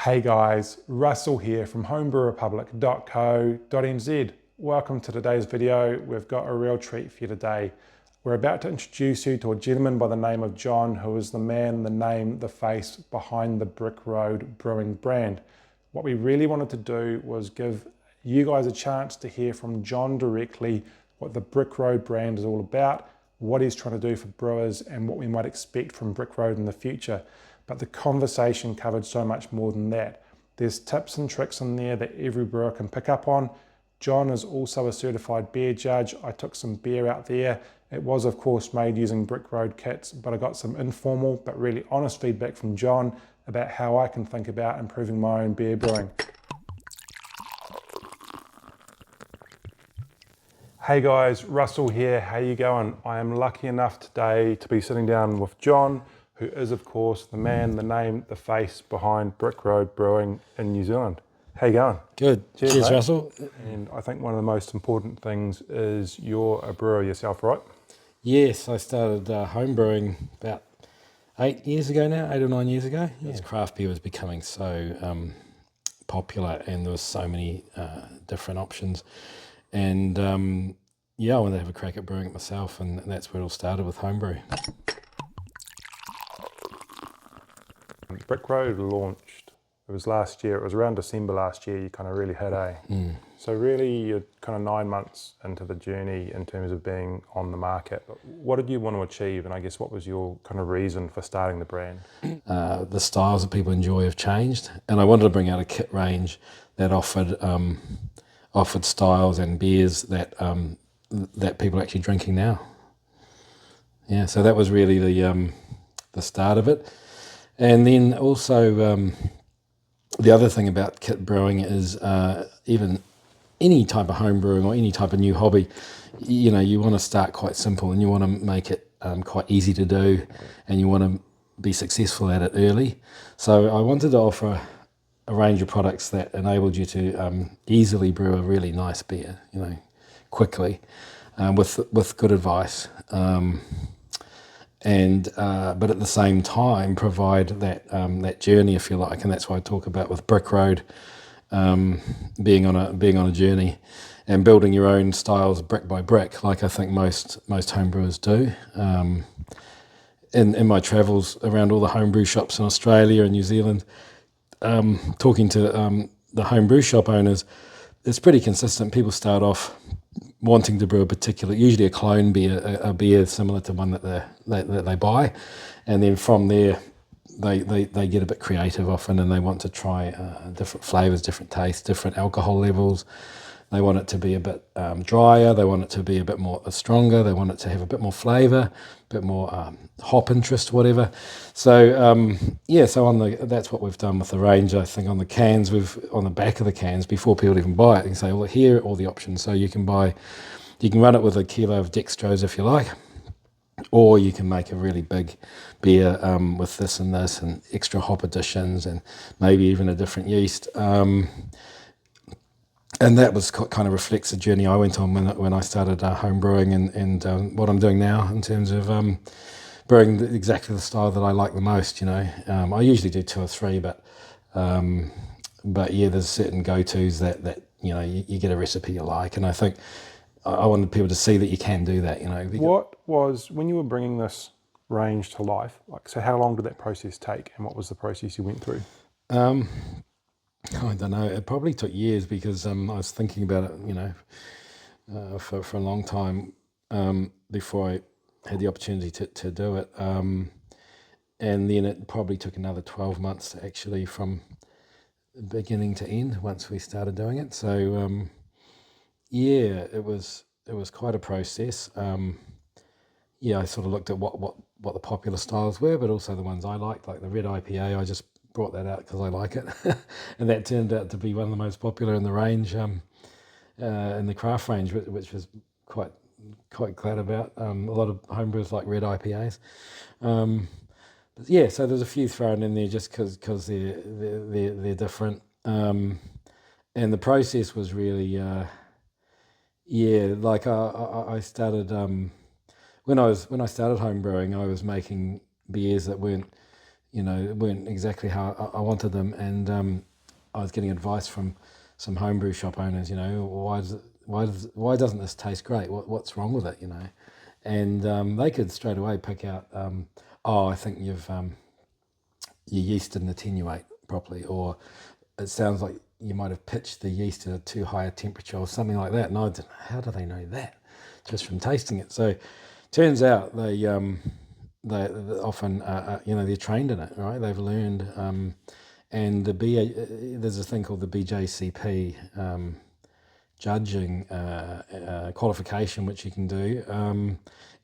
Hey guys, Russell here from homebrewrepublic.co.nz. Welcome to today's video. We've got a real treat for you today. We're about to introduce you to a gentleman by the name of John, who is the man, the name, the face behind the Brick Road Brewing brand. What we really wanted to do was give you guys a chance to hear from John directly what the Brick Road brand is all about, what he's trying to do for brewers, and what we might expect from Brick Road in the future. But the conversation covered so much more than that. There's tips and tricks in there that every brewer can pick up on. John is also a certified beer judge. I took some beer out there. It was of course made using Brick Road kits, but I got some informal but really honest feedback from John about how I can think about improving my own beer brewing. Hey guys, Russell here. How you going? I am lucky enough today to be sitting down with John, who is of course the man, the name, the face behind Brick Road Brewing in New Zealand. How you going? Good. Cheers, Russell. And I think one of the most important things is you're a brewer yourself, right? Yes, I started home brewing about 8 years ago now, 8 or 9 years ago. As craft beer was becoming so popular and there was so many different options. And I wanted to have a crack at brewing it myself, and that's where it all started with homebrew. Brick Road launched, it was last year, it was around December last year, you kind of really hit So really you're kind of 9 months into the journey in terms of being on the market. What did you want to achieve, and I guess what was your kind of reason for starting the brand? The styles that people enjoy have changed, and I wanted to bring out a kit range that offered styles and beers that that people are actually drinking now. Yeah, so that was really the start of it. And then also the other thing about kit brewing is even any type of home brewing or any type of new hobby, you know, you want to start quite simple and you want to make it quite easy to do, and you want to be successful at it early. So I wanted to offer a range of products that enabled you to easily brew a really nice beer, you know, quickly, with good advice. But at the same time provide that journey, if you like, and that's why I talk about with Brick Road being on a journey and building your own styles brick by brick, like I think most homebrewers do. In my travels around all the homebrew shops in Australia and New Zealand, talking to the homebrew shop owners, it's pretty consistent. People start off wanting to brew a particular, usually a clone beer, a beer similar to one that they buy, and then from there they get a bit creative often, and they want to try different flavors, different tastes, different alcohol levels. They want it to be a bit drier, they want it to be a bit more stronger, they want it to have a bit more flavor, a bit more hop interest, whatever. So that's what we've done with the range. I think on the cans, on the back of the cans, before people even buy it, you can say, well, here are all the options. So you can run it with a kilo of dextrose if you like, or you can make a really big beer with this and extra hop additions, and maybe even a different yeast. And that was kind of reflects the journey I went on when I started home brewing, and what I'm doing now in terms of brewing exactly the style that I like the most. You know, I usually do 2 or 3, but yeah, there's certain go-tos that you know you get a recipe you like, and I think I wanted people to see that you can do that. You know, what was, when you were bringing this range to life, like, so how long did that process take, and what was the process you went through? I don't know. It probably took years, because I was thinking about it, you know, for a long time before I had the opportunity to do it. And then it probably took another 12 months to actually, from beginning to end, once we started doing it. So it was quite a process. I sort of looked at what the popular styles were, but also the ones I liked, like the red IPA. I just brought that out because I like it, and that turned out to be one of the most popular in the range, in the craft range, which was quite glad about. A lot of homebrewers like red IPAs, so there's a few thrown in there just because they're different, and the process was really like I started when I started home brewing, I was making beers that weren't weren't exactly how I wanted them, and I was getting advice from some homebrew shop owners. Why doesn't this taste great? What's wrong with it? And they could straight away pick out. I think your yeast didn't attenuate properly, or it sounds like you might have pitched the yeast at a too high a temperature or something like that. And I didn't, how do they know that? Just from tasting it. So turns out they often, they're trained in it, right? They've learned, and there's a thing called the BJCP judging qualification, which you can do.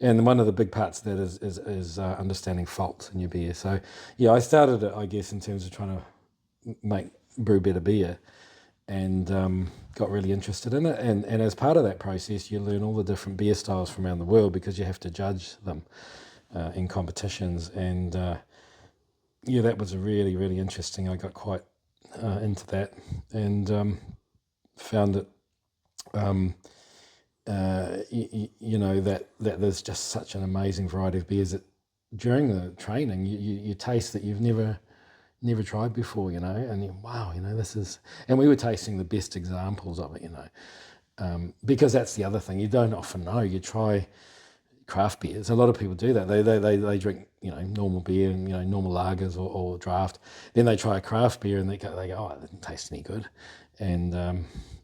And one of the big parts of that is understanding faults in your beer. So, I started it, I guess, in terms of trying to brew better beer, and got really interested in it. And as part of that process, you learn all the different beer styles from around the world, because you have to judge them in competitions. And that was really, really interesting. I got quite into that, and found it that there's just such an amazing variety of beers that during the training you taste that you've never tried before, and wow, this is, and we were tasting the best examples of it, because that's the other thing, you don't often know. You try craft beers, a lot of people do that, they drink normal beer and normal lagers or draft, then they try a craft beer and they go, oh, it didn't taste any good, and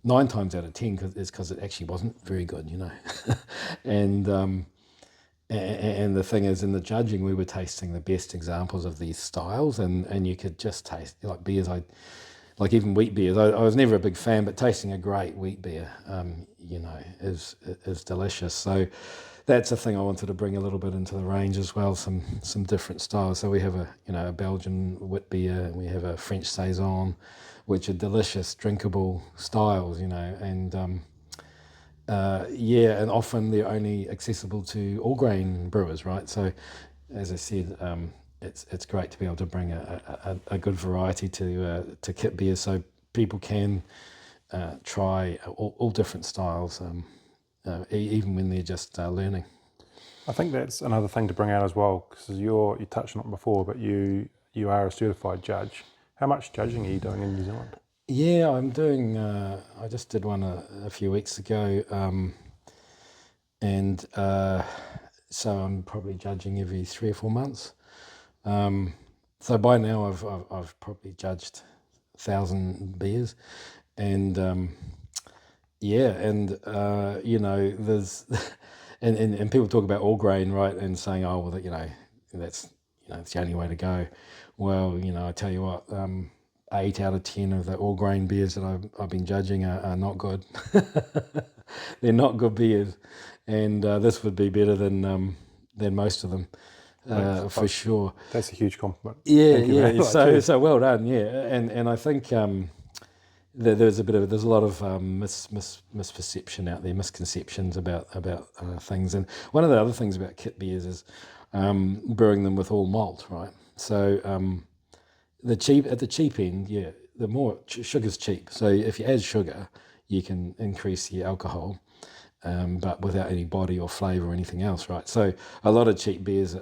9 times out of 10 is because it actually wasn't very good, and the thing is, in the judging, we were tasting the best examples of these styles, and you could just taste like beers. Like even wheat beers. I was never a big fan, but tasting a great wheat beer, is delicious. So that's a thing I wanted to bring a little bit into the range as well. Some different styles. So we have a Belgian wheat beer, and we have a French saison, which are delicious, drinkable styles. And and often they're only accessible to all grain brewers, right? So, as I said, it's great to be able to bring a good variety to kit beers, so people can try all different styles, even when they're just learning. I think that's another thing to bring out as well, because you touched on it before, but you are a certified judge. How much judging are you doing in New Zealand? Yeah, I'm doing. I just did one a few weeks ago, and so I'm probably judging every 3 or 4 months. So by now I've probably judged 1,000 beers, and there's and people talk about all grain, right, and saying, oh well, that's it's the only way to go. Well, I tell you what. 8 out of 10 of the all grain beers that I've been judging are not good. They're not good beers, and this would be better than most of them, for sure. That's a huge compliment. Yeah, Thank you, yeah. So well done. Yeah, and I think there's a lot of misperception out there, misconceptions about things. And one of the other things about kit beers is brewing them with all malt, right? So at the cheap end, the more sugar's cheap. So if you add sugar, you can increase the alcohol, but without any body or flavour or anything else, right? So a lot of cheap beers,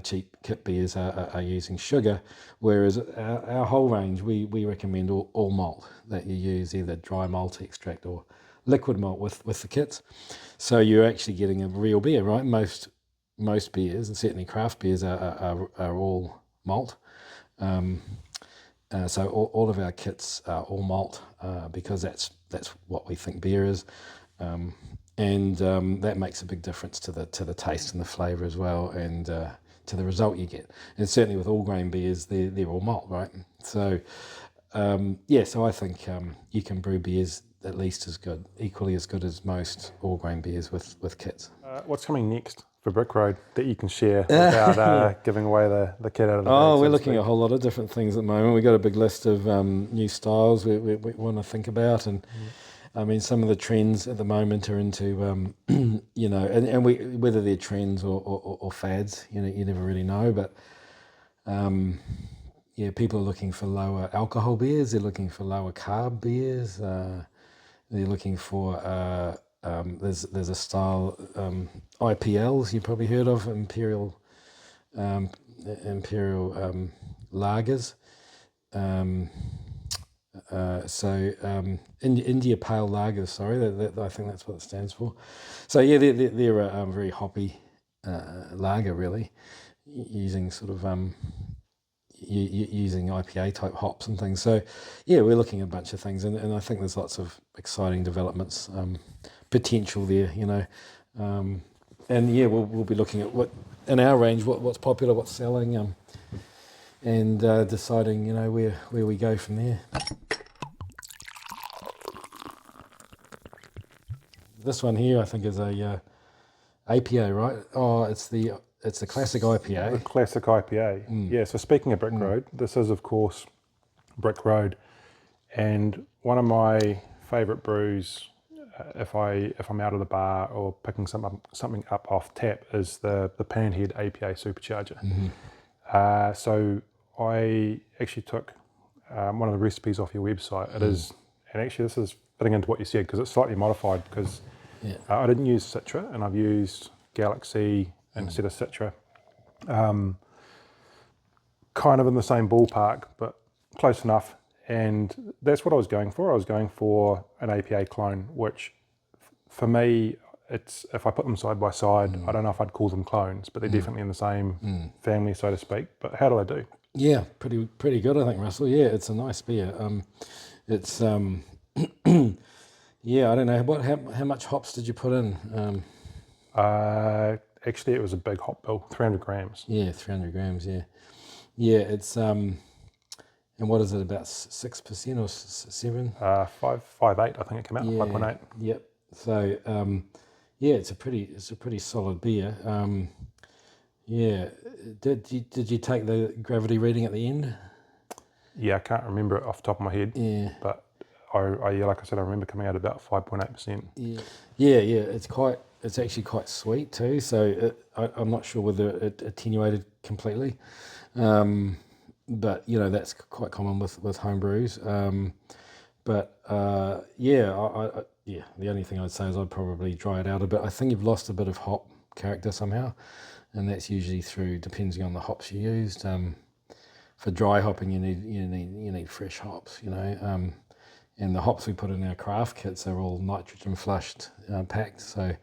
cheap kit beers are using sugar, whereas our whole range, we recommend all malt, that you use either dry malt extract or liquid malt with the kits. So you're actually getting a real beer, right? Most beers, and certainly craft beers, are all malt. So all of our kits are all malt, because that's what we think beer is, and that makes a big difference to the taste and the flavour as well, and to the result you get. And certainly with all grain beers, they're all malt, right? So so I think you can brew beers at least equally as good as most all grain beers with kits. What's coming next for Brick Road that you can share without giving away the kit out of the bag? We're looking at a whole lot of different things at the moment. We've got a big list of new styles we want to think about, and I mean, some of the trends at the moment are into and whether they're trends or fads, you never really know, but people are looking for lower alcohol beers. They're looking for lower carb beers. They're looking for there's a style, IPLs you've probably heard of, imperial lagers. India Pale Lagers, sorry, I think that's what it stands for. So yeah, they're a very hoppy lager, really, using sort of using IPA type hops and things. So yeah, we're looking at a bunch of things, and I think there's lots of exciting developments, potential there, and yeah, we'll be looking at what in our range, what's popular, what's selling, and deciding where we go from there. This one here, I think, is a APA, right? Oh, it's the classic IPA. The classic IPA. Yeah. So speaking of Brick Road, this is of course Brick Road, and one of my favourite brews, if I'm out of the bar or picking something up off tap, is the Panhead APA Supercharger. So I actually took one of the recipes off your website. It is, and actually this is fitting into what you said because it's slightly modified because I didn't use Citra and I've used Galaxy instead of Citra. Kind of in the same ballpark, but close enough. And that's what I was going for. I was going for an APA clone, which for me, it's if I put them side by side, I don't know if I'd call them clones, but they're definitely in the same family, so to speak. But how do I do? Yeah, pretty good, I think, Russell. Yeah, it's a nice beer. It's yeah, I don't know how much hops did you put in? Actually, it was a big hop bill, 300 grams. Yeah, 300 grams. Yeah. It's and what is it, about 6% or 7? 5.8, I think it came out. Yeah. 5.8. Yep. So yeah, it's a pretty solid beer. Yeah. Did you take the gravity reading at the end? Yeah, I can't remember it off the top of my head. Yeah. But yeah, like I said, I remember coming out about 5.8%. Yeah. It's actually quite sweet too. So I'm not sure whether it attenuated completely, but that's quite common with home brews. But yeah, the only thing I'd say is I'd probably dry it out a bit. I think you've lost a bit of hop character somehow, and that's usually depending on the hops you used. For dry hopping, you need fresh hops, and the hops we put in our craft kits are all nitrogen flushed, packed, so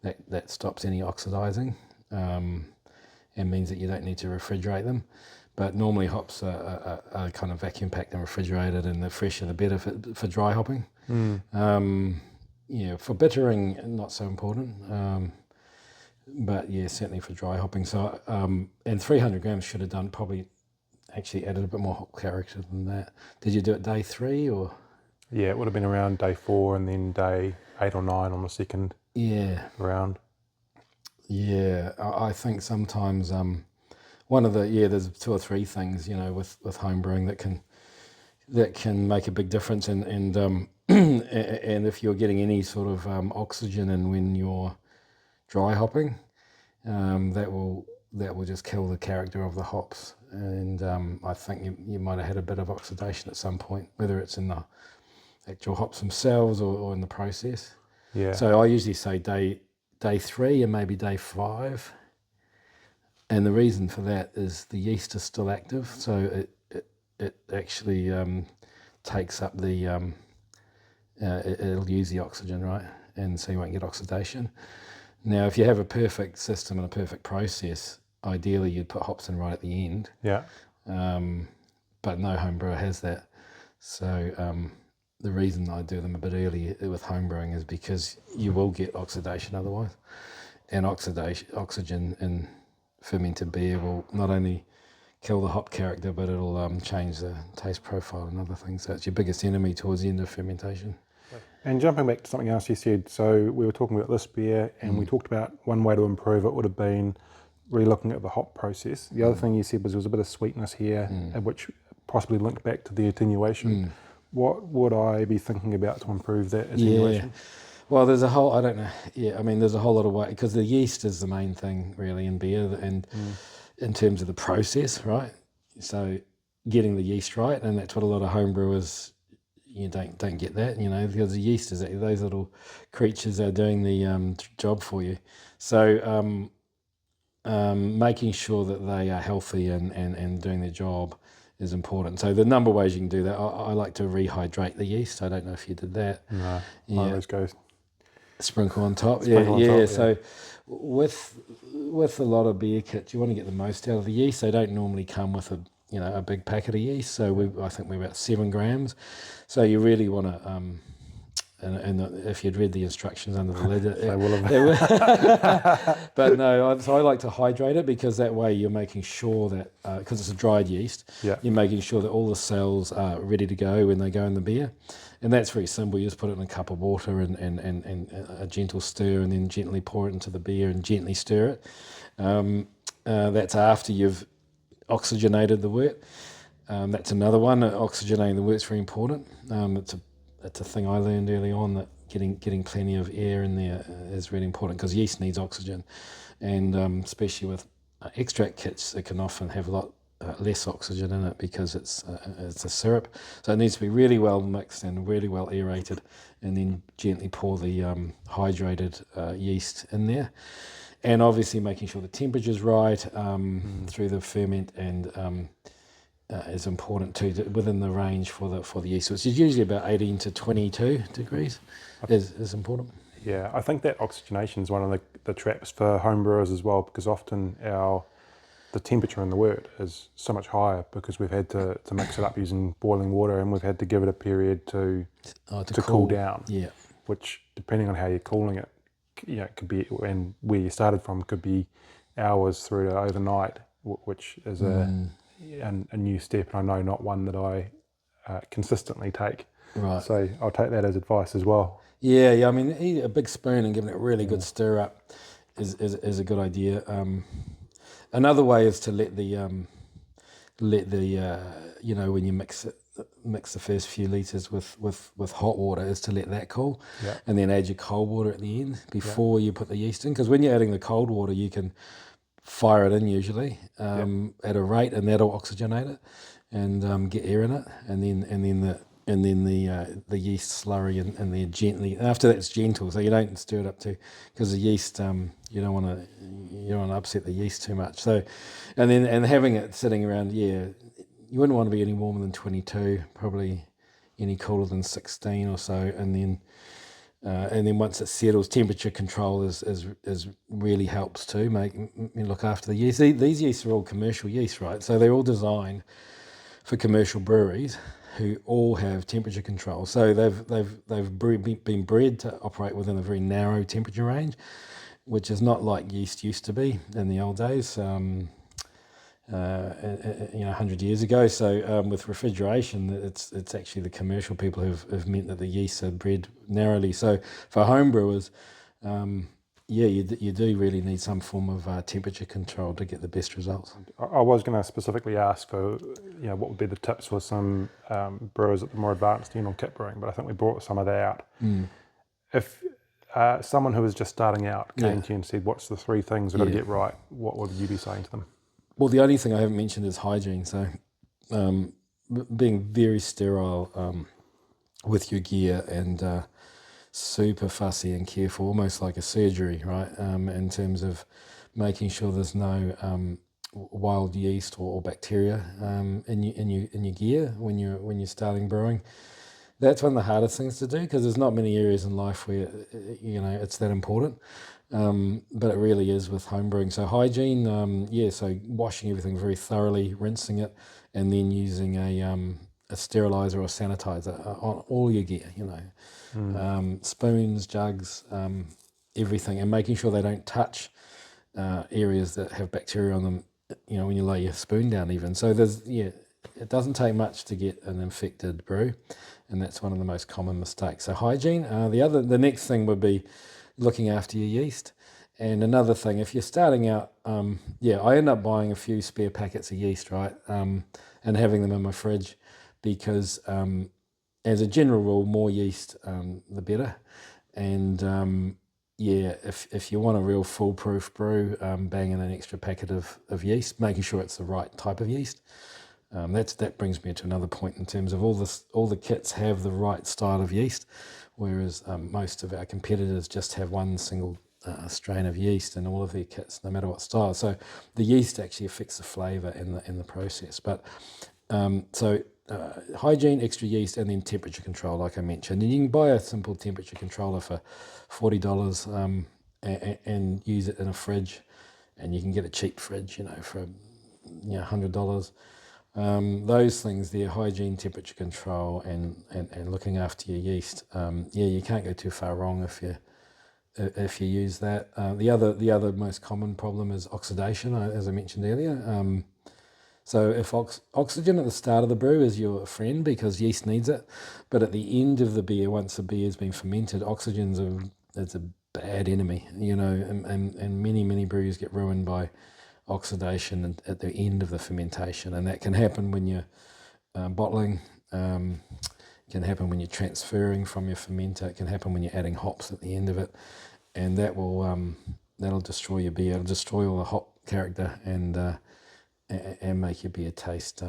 that stops any oxidizing, and means that you don't need to refrigerate them. But normally hops are kind of vacuum packed and refrigerated, and the fresher the better for dry hopping. Yeah, for bittering, not so important. But yeah, certainly for dry hopping. So and 300 grams should have done probably actually added a bit more hop character than that. Did you do it day 3 or? Yeah, it would have been around day 4 and then day 8 or 9 on the second round. Yeah, I think sometimes there's 2 or 3 things with home brewing that can make a big difference, and and if you're getting any sort of oxygen in when you're dry hopping, that will just kill the character of the hops, and I think you might have had a bit of oxidation at some point, whether it's in the actual hops themselves or in the process. Yeah. So I usually say day 3 and maybe day 5, and the reason for that is the yeast is still active, so it actually takes up the it'll use the oxygen, right, and so you won't get oxidation. Now, if you have a perfect system and a perfect process, ideally you'd put hops in right at the end. Yeah. But no home brewer has that. So the reason I do them a bit early with home brewing is because you will get oxidation otherwise. And oxygen in fermented beer will not only kill the hop character, but it'll change the taste profile and other things. So it's your biggest enemy towards the end of fermentation. And jumping back to something else you said, so we were talking about this beer and we talked about one way to improve it would have been really looking at the hop process. The other thing you said was there was a bit of sweetness here, which possibly linked back to the attenuation. What would I be thinking about to improve that attenuation? Yeah. Well, there's a whole, I don't know, there's a whole lot of way, because the yeast is the main thing really in beer, and in terms of the process, right? So getting the yeast right, and that's what a lot of home brewers, you don't get that, because the yeast is those little creatures are doing the job for you. So making sure that they are healthy and doing their job is important. So the number of ways you can do that, I like to rehydrate the yeast. I don't know if you did that. No, I Yeah. always go Sprinkle on top. Sprinkle on top, yeah. So with a lot of beer kits, you want to get the most out of the yeast. They don't normally come with a big packet of yeast. So I think we're about 7 grams. So you really want to and if you'd read the instructions under the lid, They will have. but no, so I like to hydrate it, because that way you're making sure that, because it's a dried yeast, you're making sure that all the cells are ready to go when they go in the beer. And that's very simple. You just put it in a cup of water and a gentle stir, and then gently pour it into the beer and gently stir it. That's after you've oxygenated the wort. That's another one. Oxygenating the wort's very important. It's a thing I learned early on, that getting plenty of air in there is really important, because yeast needs oxygen, and especially with extract kits, it can often have a lot less oxygen in it, because it's a syrup. So it needs to be really well mixed and really well aerated, and then gently pour the hydrated yeast in there. And obviously making sure the temperature's right through the ferment, and is important too, within the range for the yeast, which is usually about 18 to 22 degrees, is important. Yeah, I think that oxygenation is one of the traps for home brewers as well, because often the temperature in the wort is so much higher, because we've had to mix it up using boiling water, and we've had to give it a period to cool down. Yeah. Which, depending on how you're cooling it, it could be, and where you started from, could be hours through to overnight, which is a new step, and I know not one that I consistently take. Right. So I'll take that as advice as well. Yeah. I mean, a big spoon and giving it a really good stir up is a good idea. Another way is to let the when you mix the first few litres with hot water, is to let that cool, and then add your cold water at the end before you put the yeast in, because when you're adding the cold water, you can fire it in usually at a rate, and that'll oxygenate it and get air in it, and then the yeast slurry in there gently. After that's gentle, so you don't stir it up too, because the yeast you don't want to upset the yeast too much. So, and having it sitting around, you wouldn't want to be any warmer than 22, probably any cooler than 16 or so, and then once it settles, temperature control is really helps too. Look after the yeast. These yeasts are all commercial yeast, right? So they're all designed for commercial breweries who all have temperature control. So they've been bred to operate within a very narrow temperature range, which is not like yeast used to be in the old days. 100 years ago. So with refrigeration, it's actually the commercial people who've meant that the yeasts are bred narrowly. So for home brewers, you do really need some form of temperature control to get the best results. I was going to specifically ask for what would be the tips for some brewers at the more advanced end on kit brewing, but I think we brought some of that out. If someone who was just starting out came to you and said, "What's the 3 things I've got to get right?" What would you be saying to them? Well, the only thing I haven't mentioned is hygiene. So being very sterile with your gear, and super fussy and careful, almost like a surgery, right? In terms of making sure there's no wild yeast or bacteria in your gear when you're starting brewing. That's one of the hardest things to do, because there's not many areas in life where it's that important. But it really is with home brewing. So hygiene, so washing everything very thoroughly, rinsing it, and then using a sterilizer or sanitizer on all your gear, spoons, jugs, everything, and making sure they don't touch areas that have bacteria on them, when you lay your spoon down even. So it doesn't take much to get an infected brew, and that's one of the most common mistakes. So hygiene. The next thing would be looking after your yeast. And another thing, if you're starting out, I end up buying a few spare packets of yeast, right, and having them in my fridge, because as a general rule, more yeast, the better. And if you want a real foolproof brew, bang in an extra packet of yeast, making sure it's the right type of yeast. That brings me to another point in terms of all the kits have the right style of yeast, whereas most of our competitors just have one single strain of yeast in all of their kits, no matter what style. So the yeast actually affects the flavour in the process. But hygiene, extra yeast, and then temperature control, like I mentioned. And you can buy a simple temperature controller for $40 and use it in a fridge, and you can get a cheap fridge, for $100. Those things there, hygiene, temperature control, and looking after your yeast. You can't go too far wrong if you use that. The other most common problem is oxidation, as I mentioned earlier. So if oxygen at the start of the brew is your friend because yeast needs it, but at the end of the beer, once the beer has been fermented, oxygen's a bad enemy, and many brews get ruined by oxidation at the end of the fermentation, and that can happen when you're bottling, can happen when you're transferring from your fermenter, it can happen when you're adding hops at the end of it, and that'll destroy your beer. It'll destroy all the hop character and make your beer taste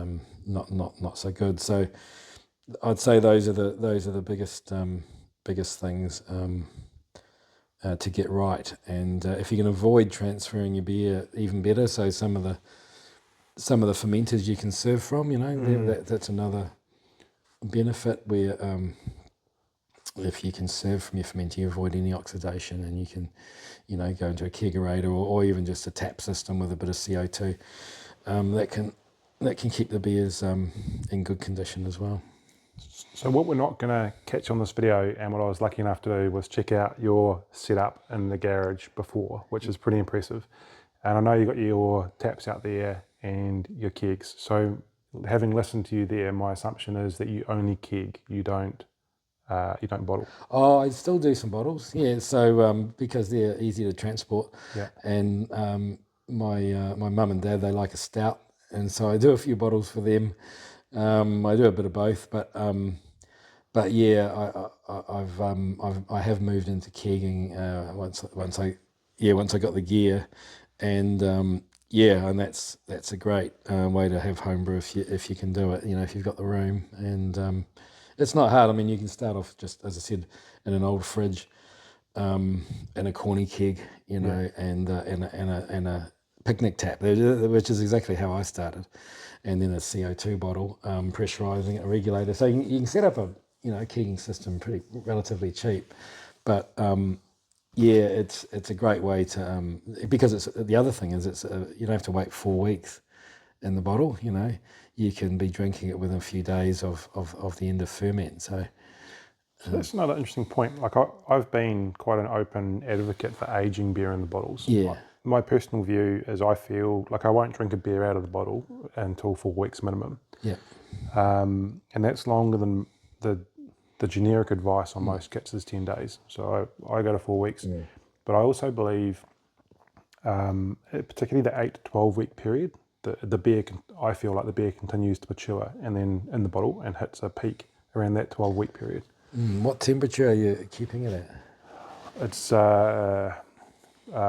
not so good. So I'd say those are the biggest things to get right. And if you can avoid transferring your beer, even better. So some of the fermenters you can serve from, that's another benefit where if you can serve from your fermenter, you avoid any oxidation, and you can, go into a kegerator or even just a tap system with a bit of CO2. That can keep the beers in good condition as well. So what we're not going to catch on this video, and what I was lucky enough to do, was check out your setup in the garage before, which is pretty impressive. And I know you got your taps out there and your kegs. So having listened to you there, my assumption is that you only keg, you don't bottle. Oh, I still do some bottles, yeah. So because they're easy to transport, Yeah. and my mum and dad, they like a stout, and so I do a few bottles for them. I do a bit of both, but yeah, I have moved into kegging once I got the gear, and and that's a great way to have homebrew if you can do it. If you've got the room, and it's not hard. I mean, you can start off just, as I said, in an old fridge, in a corny keg, and a picnic tap, which is exactly how I started, and then a CO2 bottle, pressurizing it, a regulator. So you can set up a kegging system pretty relatively cheap, but it's a great way to because it's the other thing is you don't have to wait 4 weeks in the bottle. You can be drinking it within a few days of the end of ferment. So that's another interesting point. Like I've been quite an open advocate for aging beer in the bottles. yeah. My personal view is I feel like I won't drink a beer out of the bottle until 4 weeks minimum. Yeah. And that's longer than the generic advice on most kits is 10 days. So I go to 4 weeks. Yeah. But I also believe, particularly the 8 to 12 week period, the beer, I feel like the beer continues to mature and then in the bottle and hits a peak around that 12 week period. What temperature are you keeping it at? It's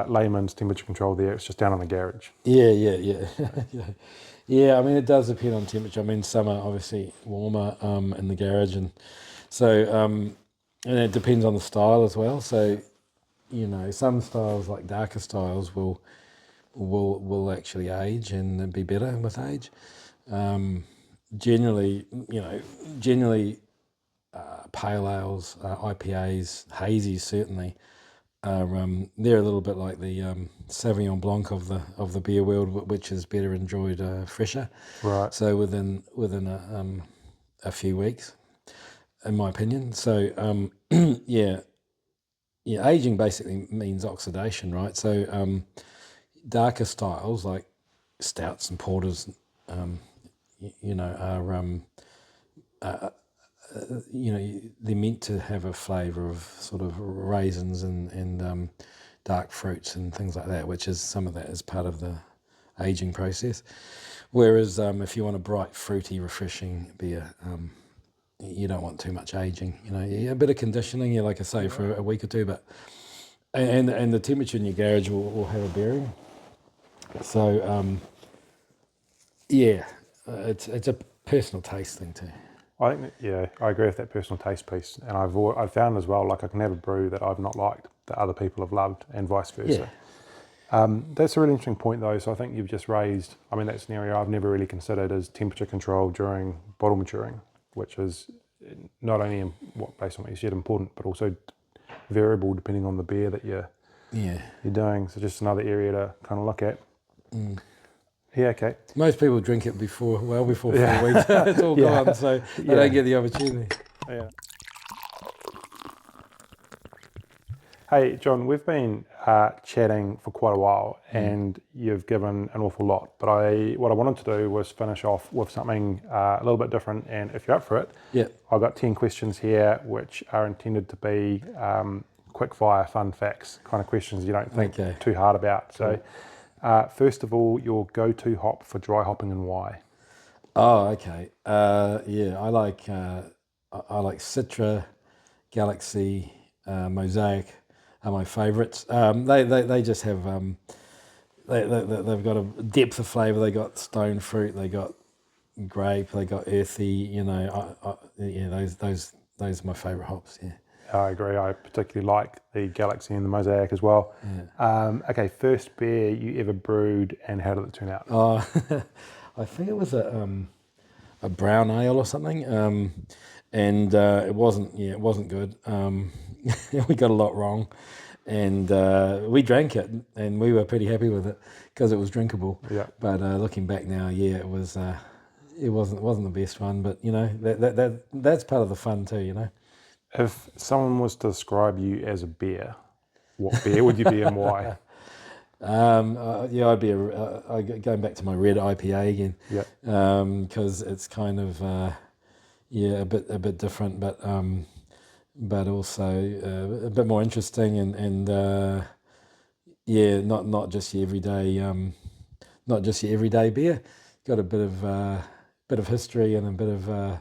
layman's temperature control there. It's just down in the garage. Yeah. Yeah, I mean, it does depend on temperature. I mean, some are obviously warmer in the garage, and so and it depends on the style as well. So, some styles, like darker styles, will actually age and be better with age. Generally, pale ales, IPAs, hazies certainly are they're a little bit like the Sauvignon Blanc of the beer world, which is better enjoyed fresher. Right. So within a few weeks, in my opinion. So aging basically means oxidation, right? So darker styles like stouts and porters, are they're meant to have a flavour of sort of raisins and dark fruits and things like that, which is some of that is part of the aging process. Whereas if you want a bright, fruity, refreshing beer, you don't want too much aging. A bit of conditioning, like I say, for a week or two, but and the temperature in your garage will have a bearing. So it's a personal taste thing too. I think I agree with that personal taste piece, and I've found as well, like I can have a brew that I've not liked that other people have loved, and vice versa. Yeah. That's a really interesting point, though. So I think you've just raised, I mean, that's an area I've never really considered, is temperature control during bottle maturing, which is not only, based on what you said, important, but also variable depending on the beer that you're doing. So just another area to kind of look at. Yeah, okay. Most people drink it before 4 weeks. It's all gone, so they don't get the opportunity. Yeah. Hey, John, we've been chatting for quite a while, and you've given an awful lot. But what I wanted to do was finish off with something a little bit different. And if you're up for it, I've got 10 questions here, which are intended to be quick fire, fun facts, kind of questions you don't think too hard about. Cool. So, first of all, your go-to hop for dry hopping and why? Oh, okay. I like Citra, Galaxy, Mosaic are my favourites. They just have they've got a depth of flavour. They got stone fruit. They got grape. They got earthy. Those are my favourite hops. Yeah. I agree. I particularly like the Galaxy and the Mosaic as well. Yeah. Okay, first beer you ever brewed, and how did it turn out? Oh, I think it was a brown ale or something, and it wasn't good. We got a lot wrong, and we drank it, and we were pretty happy with it because it was drinkable. Yeah. But looking back now, it wasn't the best one. But that's part of the fun too. If someone was to describe you as a beer, what beer would you be and why? I'd be going back to my red IPA again. Yeah. Because it's kind of a bit different, but also a bit more interesting and not just your everyday beer. Got a bit of history and a bit of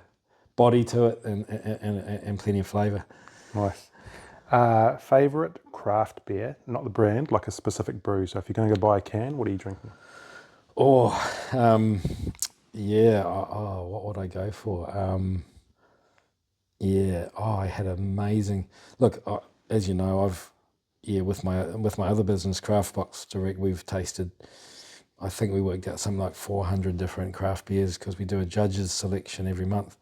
body to it and plenty of flavour. Nice. Favourite craft beer, not the brand, like a specific brew. So if you're going to go buy a can, what are you drinking? What would I go for? I had amazing. Look, as you know, with my other business, Craft Box Direct, we've tasted. I think we worked out something like 400 different craft beers because we do a judge's selection every month.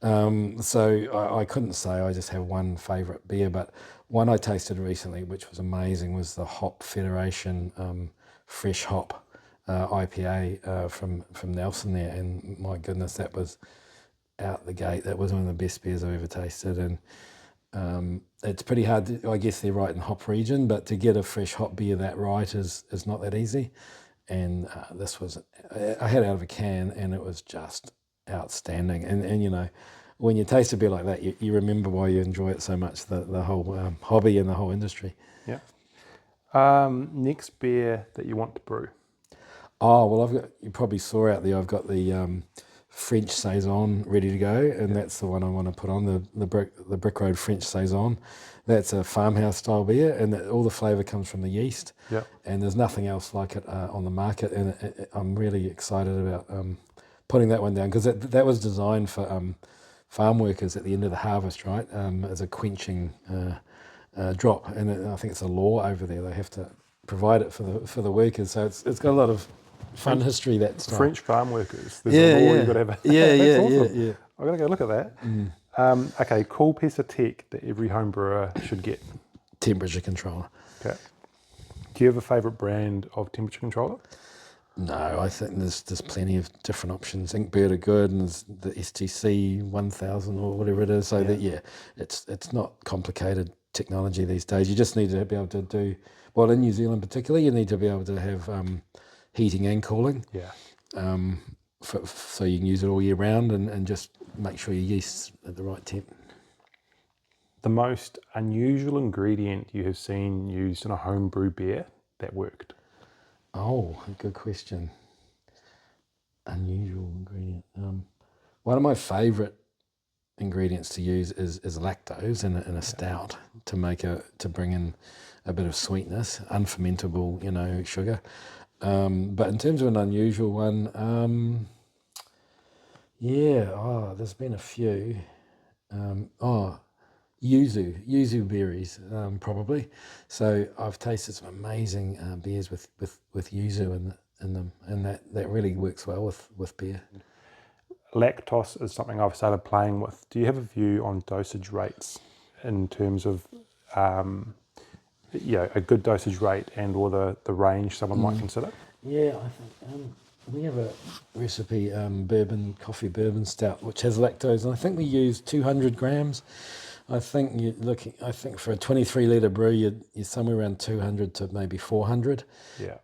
So I couldn't say I just have one favourite beer, but one I tasted recently, which was amazing, was the Hop Federation Fresh Hop IPA from Nelson there, and my goodness, that was out the gate. That was one of the best beers I've ever tasted, and it's pretty hard. I guess they're right in the hop region, but to get a fresh hop beer that right is not that easy. And this was, I had it out of a can, and it was just outstanding. And when you taste a beer like that, you remember why you enjoy it so much, the whole hobby and the whole industry. Yeah. Next beer that you want to brew? Oh, well, you probably saw out there, I've got the French Saison ready to go, and that's the one I want to put on, the Brick Road French Saison. That's a farmhouse style beer, and all the flavour comes from the yeast. Yeah. And there's nothing else like it on the market, and I'm really excited about putting that one down, because that was designed for farm workers at the end of the harvest, right, as a quenching drop, and I think it's a law over there. They have to provide it for the workers, so it's got a lot of fun history, that style. French farm workers. There's a law you've got to have. Yeah. I've got to go look at that. Okay, cool piece of tech that every home brewer should get. Temperature controller. Okay. Do you have a favourite brand of temperature controller? No, I think there's plenty of different options. Inkbird are good, and there's the STC 1000 or whatever it is. So it's not complicated technology these days. You just need to be able to do, well, in New Zealand particularly, you need to be able to have heating and cooling. Yeah. So you can use it all year round, and just make sure your yeast's at the right temp. The most unusual ingredient you have seen used in a home brew beer that worked? Oh, good question. Unusual ingredient. One of my favourite ingredients to use is lactose in a stout to bring in a bit of sweetness, unfermentable, sugar. But in terms of an unusual one, there's been a few. yuzu berries, probably. So I've tasted some amazing beers with yuzu in them, and that really works well with beer. Lactose is something I've started playing with. Do you have a view on dosage rates in terms of a good dosage rate and or the range someone might consider? Yeah, I think we have a recipe, coffee bourbon stout, which has lactose, and I think we use 200 grams. I think for a 23 litre brew, you're somewhere around 200 to maybe 400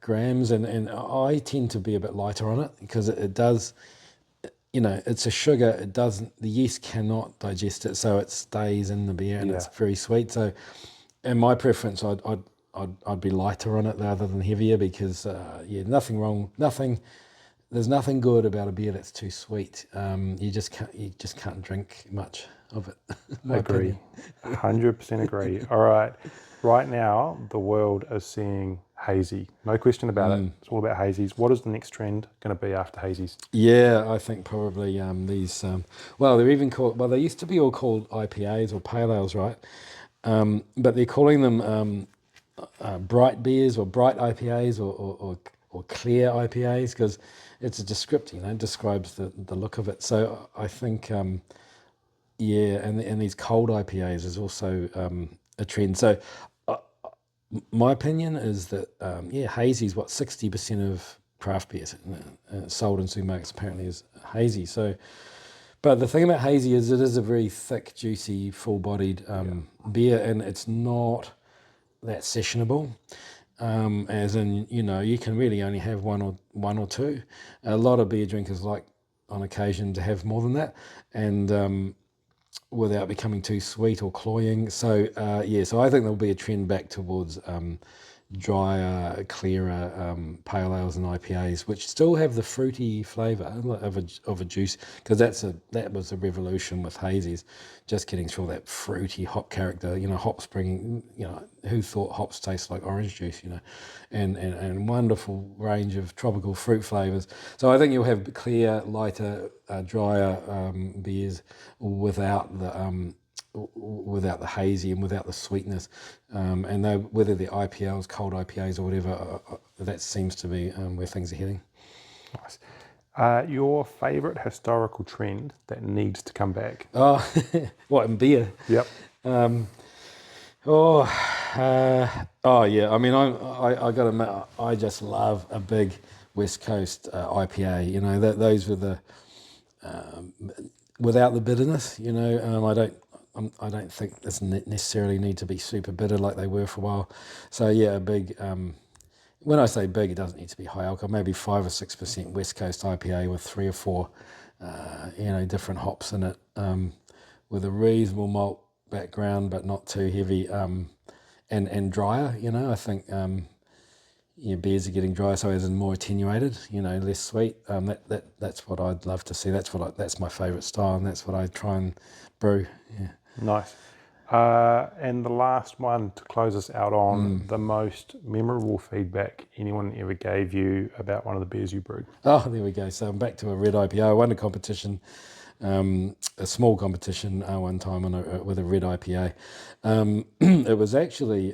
grams, and I tend to be a bit lighter on it because it does, it's a sugar. The yeast cannot digest it, so it stays in the beer, and it's very sweet. So, in my preference, I'd be lighter on it rather than heavier because there's nothing good about a beer that's too sweet. You just can't drink much of it. Agree, 100% agree. All right, right now the world is seeing hazy, no question about it. It's all about hazies. What is the next trend going to be after hazies? Yeah, I think probably these. They're even called. Well, they used to be all called IPAs or pale ales, right? But they're calling them bright beers or bright IPAs or clear IPAs because it's a descriptor, it describes the look of it. So I think, and these cold IPAs is also a trend. So my opinion is that, hazy is what 60% of craft beers sold in supermarkets apparently is hazy. So, but the thing about hazy is it is a very thick, juicy, full-bodied beer, and it's not that sessionable. As in, you can really only have one or two. A lot of beer drinkers like on occasion to have more than that, and without becoming too sweet or cloying. So so I think there'll be a trend back towards drier, clearer pale ales and IPAs, which still have the fruity flavour of a juice, because that was a revolution with hazies, just getting through that fruity hop character. Hops bringing, who thought hops taste like orange juice, and wonderful range of tropical fruit flavours. So I think you'll have clear, lighter, drier beers without the hazy and without the sweetness, and whether they're IPLs, cold IPAs or whatever, that seems to be where things are heading. Nice. Your favourite historical trend that needs to come back? Oh, what, in beer? Yep. Yeah. I mean, I got to admit, I just love a big West Coast IPA. Those were the without the bitterness. I don't think this necessarily need to be super bitter like they were for a while. So a big. When I say big, it doesn't need to be high alcohol. Maybe 5 or 6% West Coast IPA with 3 or 4, different hops in it, with a reasonable malt background, but not too heavy, and drier. I think beers are getting drier, so as in more attenuated. Less sweet. That's what I'd love to see. That's my favourite style, and that's what I try and brew. Yeah. Nice. And the last one to close us out on, the most memorable feedback anyone ever gave you about one of the beers you brewed. Oh, there we go. So I'm back to a red IPA. I won a competition, a small competition one time with a red IPA. It was actually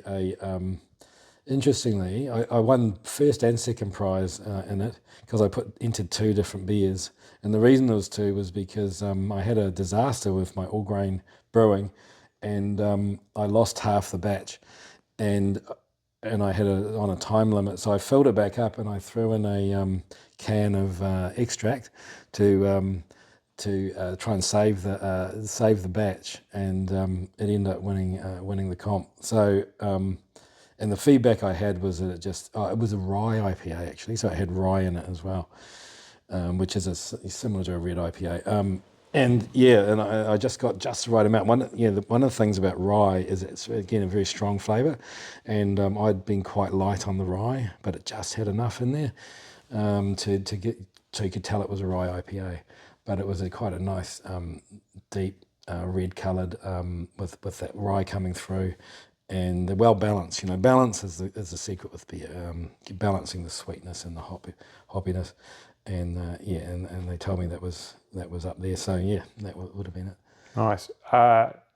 interestingly, I won first and second prize in it because I entered 2 different beers. And the reason there was 2 was because I had a disaster with my all grain brewing, and I lost half the batch, and I had it on a time limit. So I filled it back up and I threw in a can of extract to try and save the batch, and it ended up winning the comp. So. And the feedback I had was that it was a rye IPA actually, so it had rye in it as well, which is similar to a red IPA. And I just got just the right amount. One of the things about rye is it's again a very strong flavour, and I'd been quite light on the rye, but it just had enough in there to get, so you could tell it was a rye IPA, but it was quite a nice deep red coloured with that rye coming through. And they're well balanced. Balance is the secret with beer. Balancing the sweetness and the hoppiness, and and they told me that was up there. So that would have been it. Nice.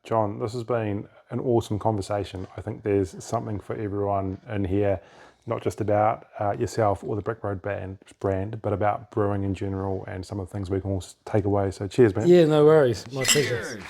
John, this has been an awesome conversation. I think there's something for everyone in here, not just about yourself or the Brick Road brand, but about brewing in general and some of the things we can all take away. So cheers, man. Yeah, no worries. My pleasure. Cheers.